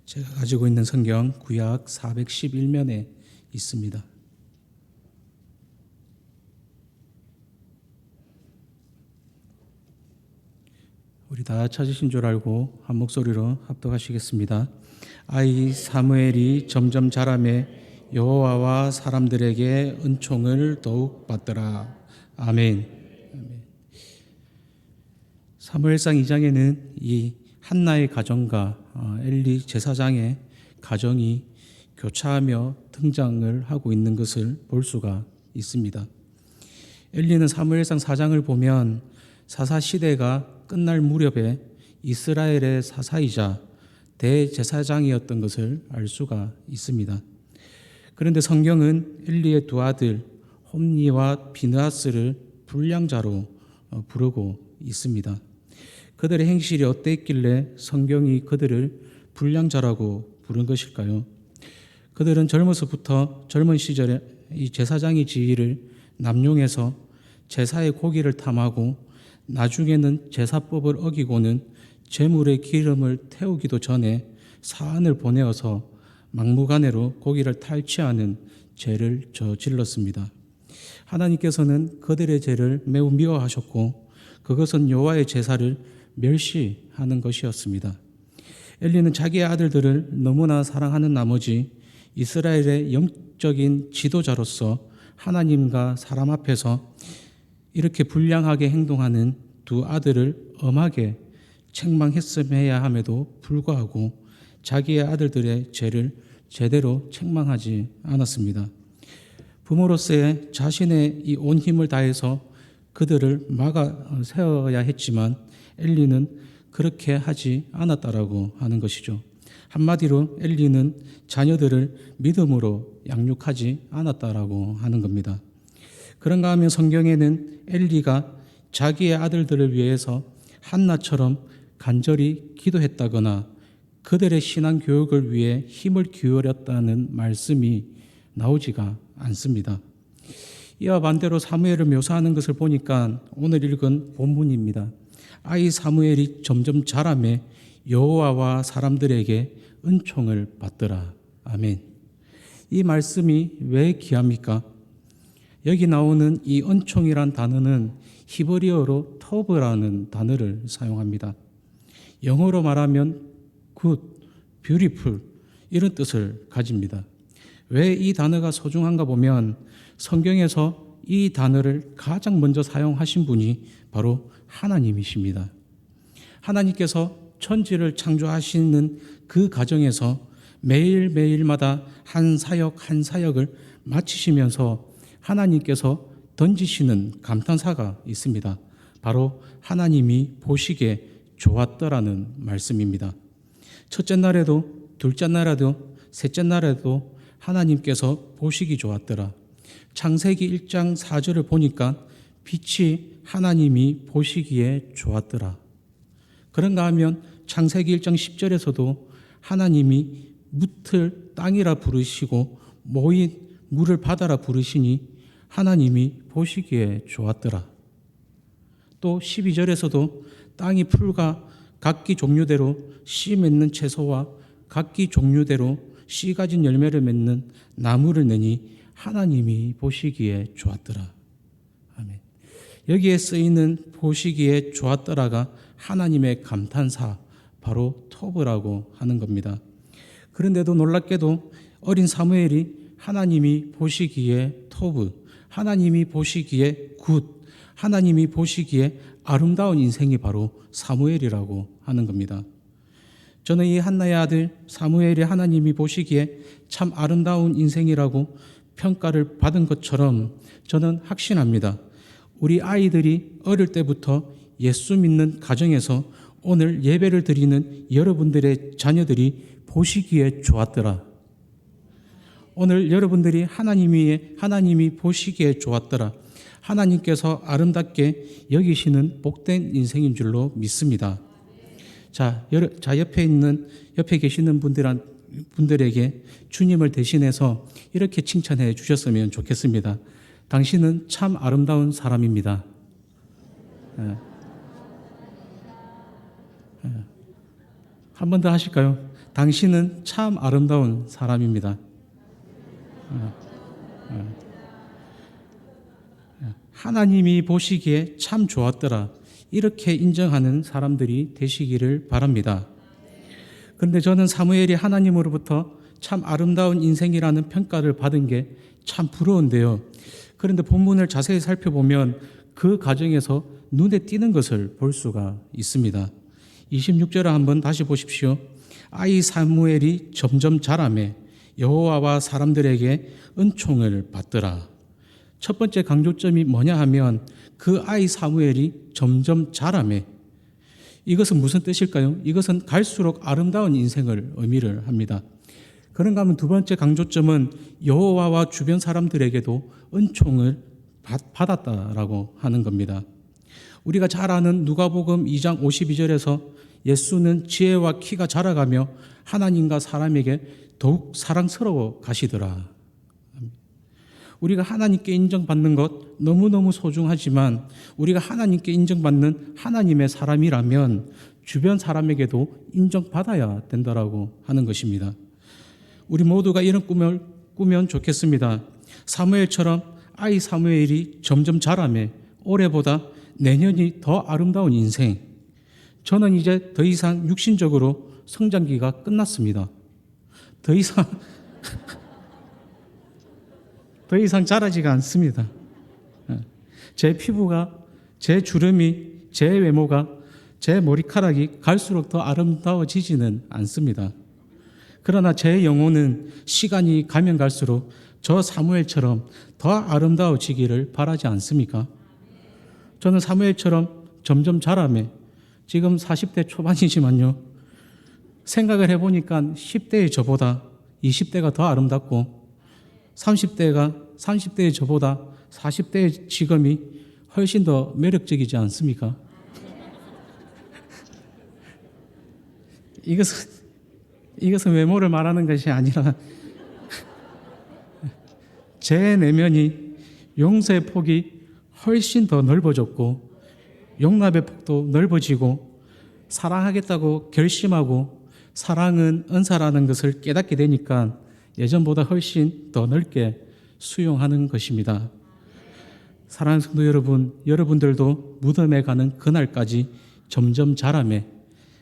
제가 가지고 있는 성경 구약 411면에 있습니다. 우리 다 찾으신 줄 알고 한 목소리로 합독하시겠습니다. 아이 사무엘이 점점 자라매 여호와와 사람들에게 은총을 더욱 받더라. 아멘. 사무엘상 2장에는 이 한나의 가정과 엘리 제사장의 가정이 교차하며 등장을 하고 있는 것을 볼 수가 있습니다. 엘리는 사무엘상 4장을 보면 사사 시대가 끝날 무렵에 이스라엘의 사사이자 대제사장이었던 것을 알 수가 있습니다. 그런데 성경은 엘리의 두 아들 홈니와 비느하스를 불량자로 부르고 있습니다. 그들의 행실이 어땠길래 성경이 그들을 불량자라고 부른 것일까요? 그들은 젊어서부터 젊은 시절에 이 제사장의 지위를 남용해서 제사의 고기를 탐하고 나중에는 제사법을 어기고는 제물의 기름을 태우기도 전에 사안을 보내어서 막무가내로 고기를 탈취하는 죄를 저질렀습니다. 하나님께서는 그들의 죄를 매우 미워하셨고 그것은 여호와의 제사를 멸시하는 것이었습니다. 엘리는 자기의 아들들을 너무나 사랑하는 나머지 이스라엘의 영적인 지도자로서 하나님과 사람 앞에서 이렇게 불량하게 행동하는 두 아들을 엄하게 책망했음해야 함에도 불구하고 자기의 아들들의 죄를 제대로 책망하지 않았습니다. 부모로서의 자신의 이 온 힘을 다해서 그들을 막아 세워야 했지만 엘리는 그렇게 하지 않았다라고 하는 것이죠. 한마디로 엘리는 자녀들을 믿음으로 양육하지 않았다라고 하는 겁니다. 그런가 하면 성경에는 엘리가 자기의 아들들을 위해서 한나처럼 간절히 기도했다거나 그들의 신앙 교육을 위해 힘을 기울였다는 말씀이 나오지가 않습니다. 이와 반대로 사무엘을 묘사하는 것을 보니까 오늘 읽은 본문입니다. 아이 사무엘이 점점 자라매 여호와와 사람들에게 은총을 받더라. 아멘. 이 말씀이 왜 귀합니까? 여기 나오는 이 은총이란 단어는 히브리어로 토브라는 단어를 사용합니다. 영어로 말하면 good, beautiful 이런 뜻을 가집니다. 왜 이 단어가 소중한가 보면 성경에서 이 단어를 가장 먼저 사용하신 분이 바로 하나님이십니다. 하나님께서 천지를 창조하시는 그 과정에서 매일매일마다 한 사역 한 사역을 마치시면서 하나님께서 던지시는 감탄사가 있습니다. 바로 하나님이 보시기에 좋았더라는 말씀입니다. 첫째 날에도 둘째 날에도 셋째 날에도 하나님께서 보시기 좋았더라. 창세기 1장 4절을 보니까 빛이 하나님이 보시기에 좋았더라. 그런가 하면 창세기 1장 10절에서도 하나님이 묻을 땅이라 부르시고 모인 물을 바다라 부르시니 하나님이 보시기에 좋았더라. 또 12절에서도 땅이 풀과 각기 종류대로 씨 맺는 채소와 각기 종류대로 씨 가진 열매를 맺는 나무를 내니 하나님이 보시기에 좋았더라. 아멘. 여기에 쓰이는 보시기에 좋았더라가 하나님의 감탄사, 바로 토브라고 하는 겁니다. 그런데도 놀랍게도 어린 사무엘이 하나님이 보시기에 토브, 하나님이 보시기에 굿, 하나님이 보시기에 아름다운 인생이 바로 사무엘이라고 하는 겁니다. 저는 이 한나의 아들 사무엘이 하나님이 보시기에 참 아름다운 인생이라고 평가를 받은 것처럼 저는 확신합니다. 우리 아이들이 어릴 때부터 예수 믿는 가정에서 오늘 예배를 드리는 여러분들의 자녀들이 보시기에 좋았더라. 오늘 여러분들이 하나님이 보시기에 좋았더라. 하나님께서 아름답게 여기시는 복된 인생인 줄로 믿습니다. 자, 옆에 계시는 분들에게 주님을 대신해서 이렇게 칭찬해 주셨으면 좋겠습니다. 당신은 참 아름다운 사람입니다. 한 번 더 하실까요? 당신은 참 아름다운 사람입니다. 하나님이 보시기에 참 좋았더라. 이렇게 인정하는 사람들이 되시기를 바랍니다. 그런데 저는 사무엘이 하나님으로부터 참 아름다운 인생이라는 평가를 받은 게 참 부러운데요. 그런데 본문을 자세히 살펴보면 그 과정에서 눈에 띄는 것을 볼 수가 있습니다. 26절을 한번 다시 보십시오. 아이 사무엘이 점점 자라매 여호와와 사람들에게 은총을 받더라. 첫 번째 강조점이 뭐냐 하면 그 아이 사무엘이 점점 자라매. 이것은 무슨 뜻일까요? 이것은 갈수록 아름다운 인생을 의미를 합니다. 그런가 하면 두 번째 강조점은 여호와와 주변 사람들에게도 은총을 받았다라고 하는 겁니다. 우리가 잘 아는 누가복음 2장 52절에서 예수는 지혜와 키가 자라가며 하나님과 사람에게 더욱 사랑스러워 가시더라. 우리가 하나님께 인정받는 것 너무너무 소중하지만 우리가 하나님께 인정받는 하나님의 사람이라면 주변 사람에게도 인정받아야 된다라고 하는 것입니다. 우리 모두가 이런 꿈을 꾸면 좋겠습니다. 사무엘처럼 아이 사무엘이 점점 자라매 올해보다 내년이 더 아름다운 인생. 저는 이제 더 이상 육신적으로 성장기가 끝났습니다. 더 이상 자라지가 않습니다. 제 피부가, 제 주름이, 제 외모가, 제 머리카락이 갈수록 더 아름다워지지는 않습니다. 그러나 제 영혼은 시간이 가면 갈수록 저 사무엘처럼 더 아름다워지기를 바라지 않습니까? 저는 사무엘처럼 점점 자라매 지금 40대 초반이지만요. 생각을 해보니까 10대의 저보다 20대가 더 아름답고 30대의 저보다 40대의 지금이 훨씬 더 매력적이지 않습니까? 이것은 외모를 말하는 것이 아니라 제 내면이 용서의 폭이 훨씬 더 넓어졌고 용납의 폭도 넓어지고 사랑하겠다고 결심하고 사랑은 은사라는 것을 깨닫게 되니까 예전보다 훨씬 더 넓게 수용하는 것입니다. 사랑하는 성도 여러분, 여러분들도 무덤에 가는 그날까지 점점 자라매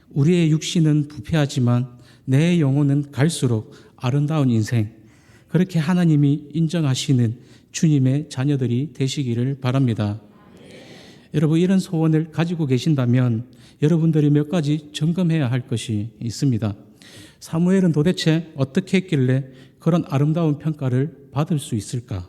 우리의 육신은 부패하지만 내 영혼은 갈수록 아름다운 인생, 그렇게 하나님이 인정하시는 주님의 자녀들이 되시기를 바랍니다. 여러분, 이런 소원을 가지고 계신다면 여러분들이 몇 가지 점검해야 할 것이 있습니다. 사무엘은 도대체 어떻게 했길래 그런 아름다운 평가를 받을 수 있을까?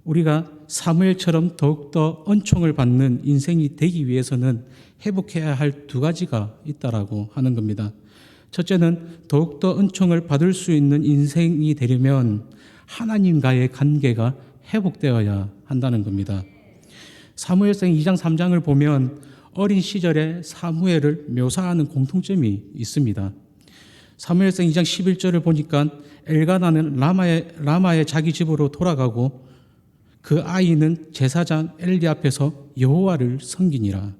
우리가 사무엘처럼 더욱더 은총을 받는 인생이 되기 위해서는 회복해야 할 두 가지가 있다라고 하는 겁니다. 첫째는 더욱더 은총을 받을 수 있는 인생이 되려면 하나님과의 관계가 회복되어야 한다는 겁니다. 사무엘상 2장 3장을 보면 어린 시절의 사무엘을 묘사하는 공통점이 있습니다. 사무엘상 2장 11절을 보니까 엘가나는 라마의 자기 집으로 돌아가고 그 아이는 제사장 엘리 앞에서 여호와를 섬기니라.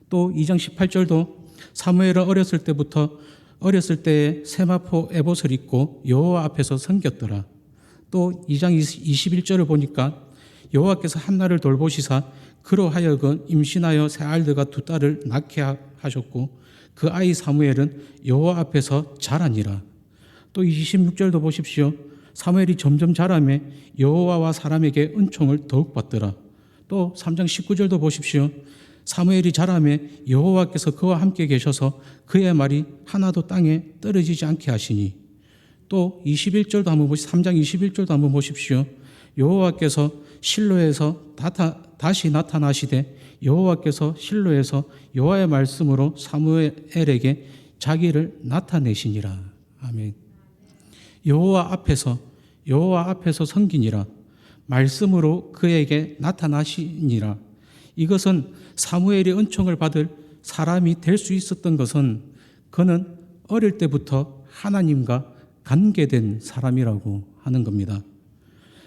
또 2장 18절도 사무엘은 어렸을 때에 세마포 에봇을 입고 여호와 앞에서 섬겼더라. 또 2장 21절을 보니까 여호와께서 한나를 돌보시사 그로 하여금 임신하여 새 알드가 두 딸을 낳게 하셨고 그 아이 사무엘은 여호와 앞에서 자라니라. 또 26절도 보십시오. 사무엘이 점점 자라매 여호와와 사람에게 은총을 더욱 받더라. 또 3장 19절도 보십시오. 사무엘이 자라매 여호와께서 그와 함께 계셔서 그의 말이 하나도 땅에 떨어지지 않게 하시니. 또 21절도 한번 보십시오. 3장 21절도 한번 보십시오. 여호와께서 실로에서 다시 나타나시되 여호와께서 실로에서 여호와의 말씀으로 사무엘에게 자기를 나타내시니라. 아멘. 여호와 앞에서 섬기니라. 말씀으로 그에게 나타나시니라. 이것은 사무엘이 은총을 받을 사람이 될 수 있었던 것은 그는 어릴 때부터 하나님과 관계된 사람이라고 하는 겁니다.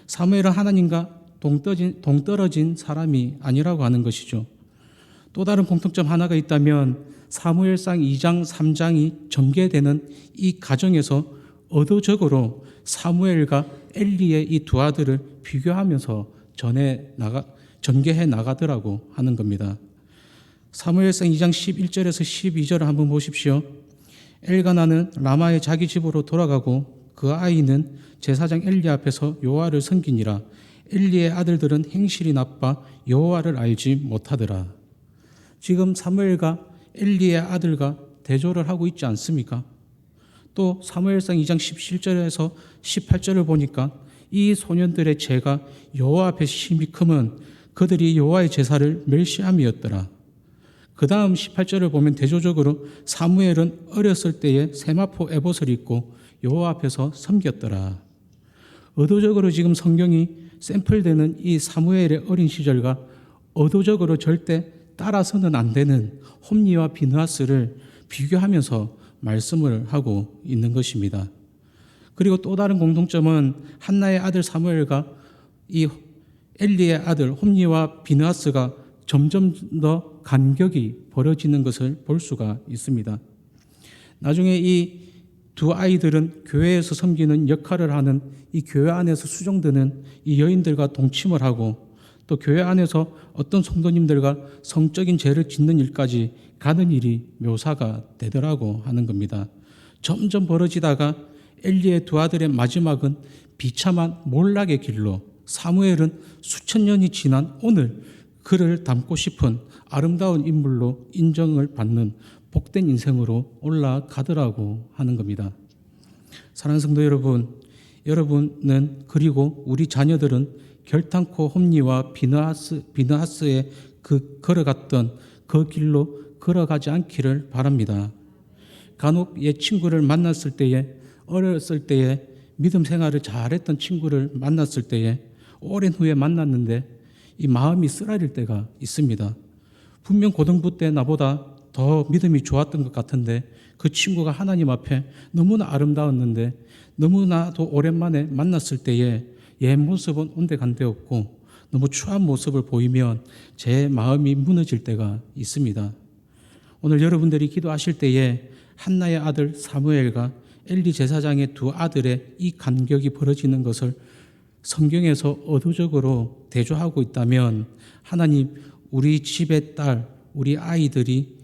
사무엘은 하나님과 동떨어진 사람이 아니라고 하는 것이죠. 또 다른 공통점 하나가 있다면 사무엘상 2장 3장이 전개되는 이 과정에서 의도적으로 사무엘과 엘리의 이 두 아들을 비교하면서 전개해 나가더라고 하는 겁니다. 사무엘상 2장 11절에서 12절을 한번 보십시오. 엘가나는 라마의 자기 집으로 돌아가고 그 아이는 제사장 엘리 앞에서 여호와를 섬기니라. 엘리의 아들들은 행실이 나빠 여호와를 알지 못하더라. 지금 사무엘과 엘리의 아들과 대조를 하고 있지 않습니까? 또 사무엘상 2장 17절에서 18절을 보니까 이 소년들의 죄가 여호와 앞에 심히 크면 그들이 여호와의 제사를 멸시함이었더라. 그 다음 18절을 보면 대조적으로 사무엘은 어렸을 때에 세마포 에봇을 입고 여호와 앞에서 섬겼더라. 의도적으로 지금 성경이 샘플되는 이 사무엘의 어린 시절과 의도적으로 절대 따라서는 안 되는 홈리와 비느하스를 비교하면서 말씀을 하고 있는 것입니다. 그리고 또 다른 공통점은 한나의 아들 사무엘과 이 엘리의 아들 홈리와 비느하스가 점점 더 간격이 벌어지는 것을 볼 수가 있습니다. 나중에 이 두 아이들은 교회에서 섬기는 역할을 하는 이 교회 안에서 수종드는 이 여인들과 동침을 하고 또 교회 안에서 어떤 성도님들과 성적인 죄를 짓는 일까지 가는 일이 묘사가 되더라고 하는 겁니다. 점점 벌어지다가 엘리의 두 아들의 마지막은 비참한 몰락의 길로 사무엘은 수천 년이 지난 오늘 그를 닮고 싶은 아름다운 인물로 인정을 받는 복된 인생으로 올라가더라고 하는 겁니다. 사랑하는 성도 여러분, 여러분은 그리고 우리 자녀들은 결탄코 홈리와 비느하스의 걸어갔던 그 길로 걸어가지 않기를 바랍니다. 간혹 옛 친구를 만났을 때에 어렸을 때에 믿음 생활을 잘했던 친구를 만났을 때에 오랜 후에 만났는데 이 마음이 쓰라릴 때가 있습니다. 분명 고등부 때 나보다 더 믿음이 좋았던 것 같은데 그 친구가 하나님 앞에 너무나 아름다웠는데 너무나도 오랜만에 만났을 때에 옛 모습은 온데간데 없고 너무 추한 모습을 보이면 제 마음이 무너질 때가 있습니다. 오늘 여러분들이 기도하실 때에 한나의 아들 사무엘과 엘리 제사장의 두 아들의 이 간격이 벌어지는 것을 성경에서 의도적으로 대조하고 있다면 하나님 우리 집의 딸, 우리 아들이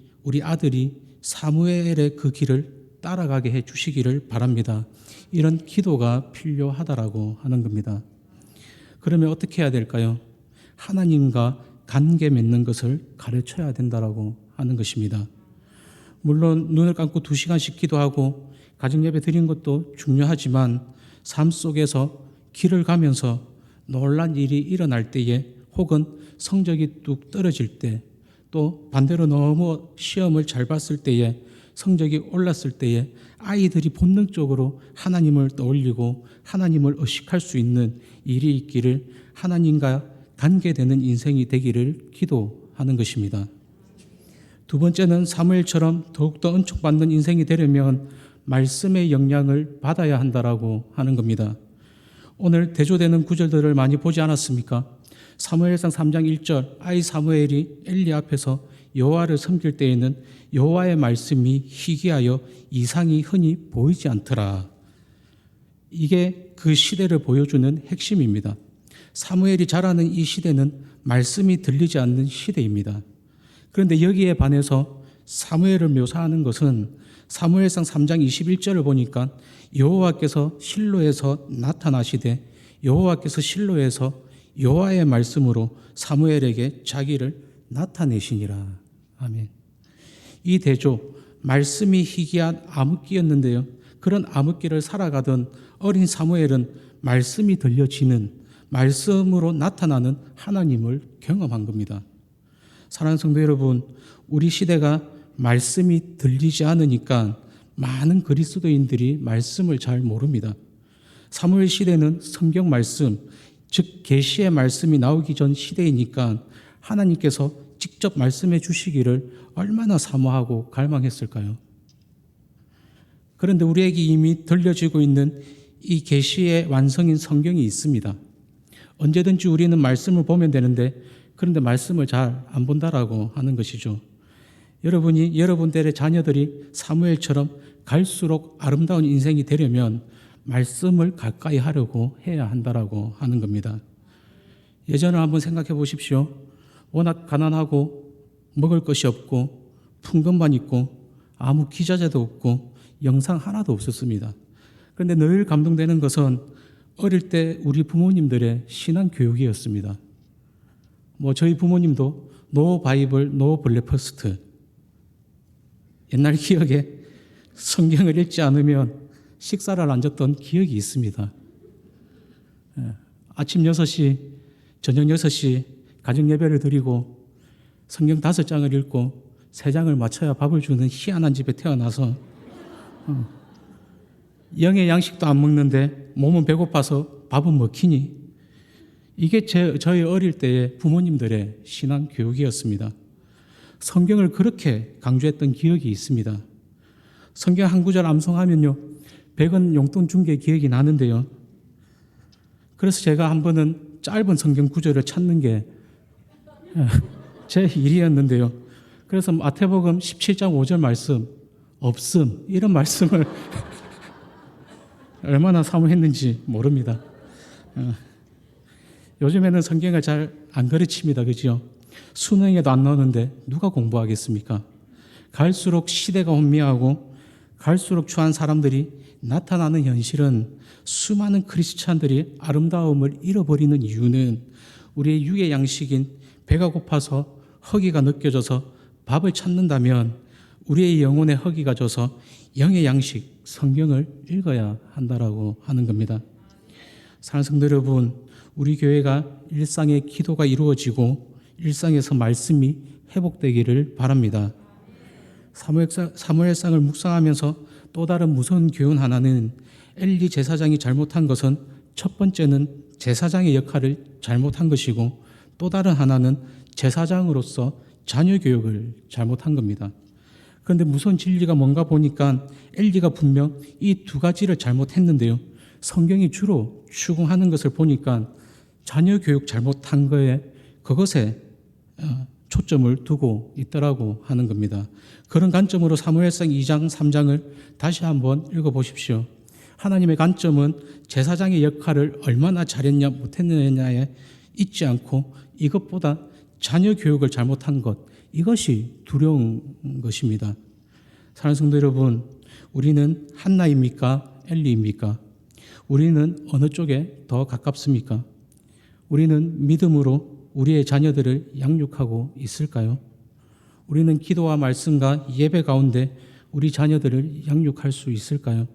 사무엘의 그 길을 따라가게 해 주시기를 바랍니다. 이런 기도가 필요하다라고 하는 겁니다. 그러면 어떻게 해야 될까요? 하나님과 관계 맺는 것을 가르쳐야 된다라고 하는 것입니다. 물론 눈을 감고 2시간씩 기도하고 가정예배 드리는 것도 중요하지만 삶 속에서 길을 가면서 놀란 일이 일어날 때에 혹은 성적이 뚝 떨어질 때 또 반대로 너무 시험을 잘 봤을 때에 성적이 올랐을 때에 아이들이 본능적으로 하나님을 떠올리고 하나님을 의식할 수 있는 일이 있기를 하나님과 관계되는 인생이 되기를 기도하는 것입니다. 두 번째는 사무엘처럼 더욱더 은총받는 인생이 되려면 말씀의 영향을 받아야 한다라고 하는 겁니다. 오늘 대조되는 구절들을 많이 보지 않았습니까? 사무엘상 3장 1절 아이 사무엘이 엘리 앞에서 여호와를 섬길 때에는 여호와의 말씀이 희귀하여 이상이 흔히 보이지 않더라. 이게 그 시대를 보여주는 핵심입니다. 사무엘이 자라는 이 시대는 말씀이 들리지 않는 시대입니다. 그런데 여기에 반해서 사무엘을 묘사하는 것은 사무엘상 3장 21절을 보니까 여호와께서 실로에서 나타나시되 여호와께서 실로에서 여호와의 말씀으로 사무엘에게 자기를 나타내시니라. 아멘. 이 대조, 말씀이 희귀한 암흑기였는데요. 그런 암흑기를 살아가던 어린 사무엘은 말씀이 들려지는, 말씀으로 나타나는 하나님을 경험한 겁니다. 사랑하는 성도 여러분, 우리 시대가 말씀이 들리지 않으니까 많은 그리스도인들이 말씀을 잘 모릅니다. 사무엘 시대는 성경 말씀, 즉 계시의 말씀이 나오기 전 시대이니까 하나님께서 직접 말씀해 주시기를 얼마나 사모하고 갈망했을까요? 그런데 우리에게 이미 들려지고 있는 이 계시의 완성인 성경이 있습니다. 언제든지 우리는 말씀을 보면 되는데 그런데 말씀을 잘 안 본다라고 하는 것이죠. 여러분이 여러분들의 자녀들이 사무엘처럼 갈수록 아름다운 인생이 되려면 말씀을 가까이 하려고 해야 한다라고 하는 겁니다. 예전을 한번 생각해 보십시오. 워낙 가난하고 먹을 것이 없고 풍금만 있고 아무 기자재도 없고 영상 하나도 없었습니다. 그런데 늘 감동되는 것은 어릴 때 우리 부모님들의 신앙 교육이었습니다. 저희 부모님도 노 바이블, 노 블랙퍼스트. 옛날 기억에 성경을 읽지 않으면 식사를 안 줬던 기억이 있습니다. 아침 6시, 저녁 6시 가정 예배를 드리고 성경 5장을 읽고 3장을 맞춰야 밥을 주는 희한한 집에 태어나서 영의 양식도 안 먹는데 몸은 배고파서 밥은 먹히니, 이게 저희 어릴 때의 부모님들의 신앙 교육이었습니다. 성경을 그렇게 강조했던 기억이 있습니다. 성경 한 구절 암송하면요 100원 용돈 준 게 기억이 나는데요. 그래서 제가 한 번은 짧은 성경 구절을 찾는 게 제 일이었는데요. 그래서 마태복음 17장 5절 말씀 없음, 이런 말씀을 얼마나 사모했는지 모릅니다. 요즘에는 성경을 잘 안 가르칩니다. 그죠? 수능에도 안 나오는데 누가 공부하겠습니까? 갈수록 시대가 혼미하고 갈수록 추한 사람들이 나타나는 현실은 수많은 크리스찬들이 아름다움을 잃어버리는 이유는 우리의 육의 양식인 배가 고파서 허기가 느껴져서 밥을 찾는다면 우리의 영혼의 허기가 져서 영의 양식 성경을 읽어야 한다라고 하는 겁니다. 사랑하는 성도 여러분, 우리 교회가 일상의 기도가 이루어지고 일상에서 말씀이 회복되기를 바랍니다. 사무엘상을 묵상하면서 또 다른 무서운 교훈 하나는 엘리 제사장이 잘못한 것은 첫 번째는 제사장의 역할을 잘못한 것이고 또 다른 하나는 제사장으로서 자녀 교육을 잘못한 겁니다. 그런데 무서운 진리가 뭔가 보니까 엘리가 분명 이 두 가지를 잘못했는데요. 성경이 주로 추궁하는 것을 보니까 자녀 교육 잘못한 거에 그것에 초점을 두고 있더라고 하는 겁니다. 그런 관점으로 사무엘상 2장 3장을 다시 한번 읽어보십시오. 하나님의 관점은 제사장의 역할을 얼마나 잘했냐 못했느냐에 있지 않고 이것보다 자녀 교육을 잘못한 것, 이것이 두려운 것입니다. 사랑하는 성도 여러분, 우리는 한나입니까? 엘리입니까? 우리는 어느 쪽에 더 가깝습니까? 우리는 믿음으로 우리의 자녀들을 양육하고 있을까요? 우리는 기도와 말씀과 예배 가운데 우리 자녀들을 양육할 수 있을까요?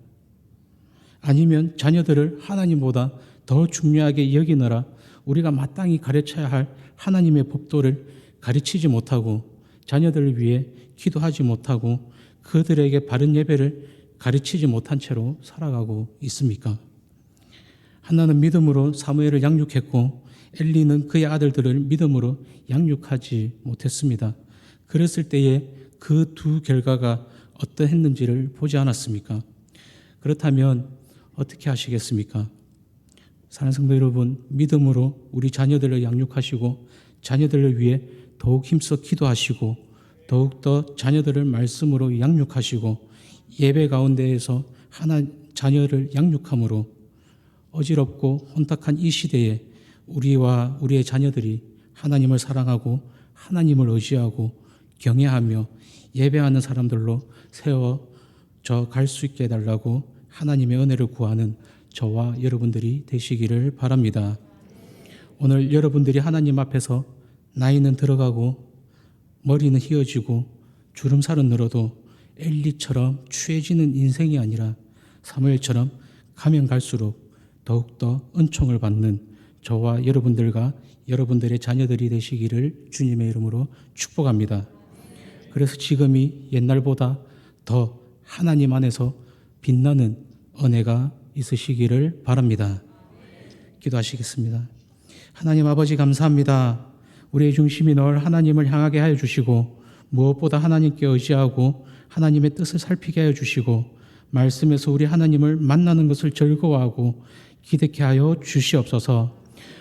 아니면 자녀들을 하나님보다 더 중요하게 여기느라 우리가 마땅히 가르쳐야 할 하나님의 법도를 가르치지 못하고 자녀들을 위해 기도하지 못하고 그들에게 바른 예배를 가르치지 못한 채로 살아가고 있습니까? 한나는 믿음으로 사무엘을 양육했고 엘리는 그의 아들들을 믿음으로 양육하지 못했습니다. 그랬을 때에 그 두 결과가 어떠했는지를 보지 않았습니까? 그렇다면 어떻게 하시겠습니까? 사랑하는 성도 여러분, 믿음으로 우리 자녀들을 양육하시고 자녀들을 위해 더욱 힘써 기도하시고 더욱더 자녀들을 말씀으로 양육하시고 예배 가운데에서 자녀를 양육함으로 어지럽고 혼탁한 이 시대에 우리와 우리의 자녀들이 하나님을 사랑하고 하나님을 의지하고 경외하며 예배하는 사람들로 세워져 갈 수 있게 해달라고 하나님의 은혜를 구하는 저와 여러분들이 되시기를 바랍니다. 오늘 여러분들이 하나님 앞에서 나이는 들어가고 머리는 휘어지고 주름살은 늘어도 엘리처럼 추해지는 인생이 아니라 사무엘처럼 가면 갈수록 더욱더 은총을 받는 저와 여러분들과 여러분들의 자녀들이 되시기를 주님의 이름으로 축복합니다. 그래서 지금이 옛날보다 더 하나님 안에서 빛나는 은혜가 있으시기를 바랍니다. 기도하시겠습니다. 하나님 아버지 감사합니다. 우리의 중심이 늘 하나님을 향하게 하여 주시고 무엇보다 하나님께 의지하고 하나님의 뜻을 살피게 하여 주시고 말씀에서 우리 하나님을 만나는 것을 즐거워하고 기대케 하여 주시옵소서.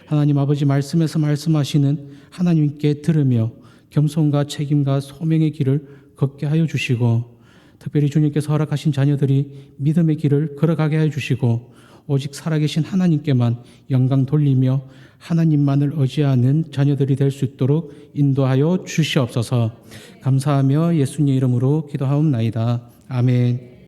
하나님 아버지 말씀에서 말씀하시는 하나님께 들으며 겸손과 책임과 소명의 길을 걷게 하여 주시고, 특별히 주님께서 허락하신 자녀들이 믿음의 길을 걸어가게 하여 주시고, 오직 살아계신 하나님께만 영광 돌리며 하나님만을 의지하는 자녀들이 될 수 있도록 인도하여 주시옵소서. 감사하며 예수님 이름으로 기도하옵나이다. 아멘.